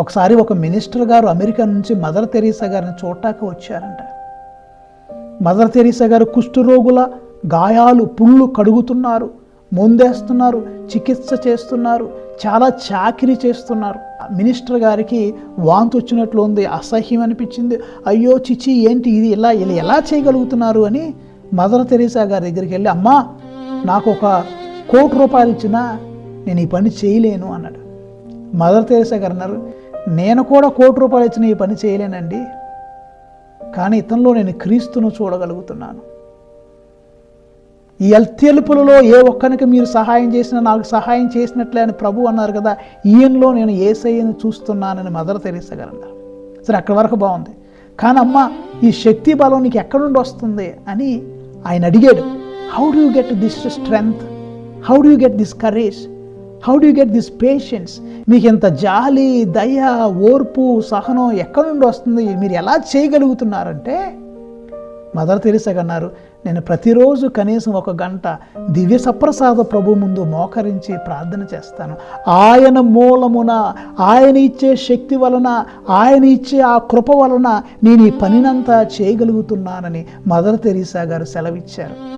ఒకసారి ఒక మినిస్టర్ గారు అమెరికా నుంచి మదర్ తెరీసా గారిని చూడటానికి వచ్చారంట. మదర్ తెరీసా గారు కుష్ఠరోగుల గాయాలు పుళ్ళు కడుగుతున్నారు, మందేస్తున్నారు, చికిత్స చేస్తున్నారు, చాలా చాకిరీ చేస్తున్నారు. మినిస్టర్ గారికి వాంతి వచ్చినట్లు ఉంది, అసహ్యం అనిపించింది. అయ్యో చిచి ఏంటి ఇది, ఇలా ఎలా చేయగలుగుతున్నారు అని మదర్ తెరీసా గారి దగ్గరికి వెళ్ళి, అమ్మా నాకు ₹1,00,00,000 ఇచ్చినా నేను ఈ పని చేయలేను అన్నాడు. మదర్ తెరీసా గారు అన్నారు, నేను కూడా ₹1,00,00,000 ఇచ్చిన ఈ పని చేయలేనండి, కానీ ఇతనిలో నేను క్రీస్తును చూడగలుగుతున్నాను. ఈ అత్యల్పులలో ఏ ఒక్కరికి మీరు సహాయం చేసినా నాకు సహాయం చేసినట్లే అని ప్రభు అన్నారు కదా, ఈయనలో నేను యేసయ్యను చూస్తున్నానని మదర్ తెరీసా గారు అన్నారు. సరే, అక్కడి వరకు బాగుంది. కానీ అమ్మ, ఈ శక్తి బలం నీకు ఎక్కడి నుండి వస్తుంది అని ఆయన అడిగాడు. How do you get this strength, how do you get this courage, how do you get this patience, మీకు ఎంత జాలి, దయ, ఓర్పు, సహనం ఎక్కడి నుండి వస్తుంది, మీరు ఎలా చేయగలుగుతున్నారంటే మదర్ తెరీసా అన్నారు, నేను ప్రతిరోజు కనీసం 1 గంట దివ్య సప్రసాద ప్రభు ముందు మోకరించి ప్రార్థన చేస్తాను. ఆయన మూలమున, ఆయన ఇచ్చే శక్తి వలన, ఆయన ఇచ్చే ఆ కృప వలన నేను ఈ పనినంతా చేయగలుగుతున్నానని మదర్ తెరీసా గారు సెలవిచ్చారు.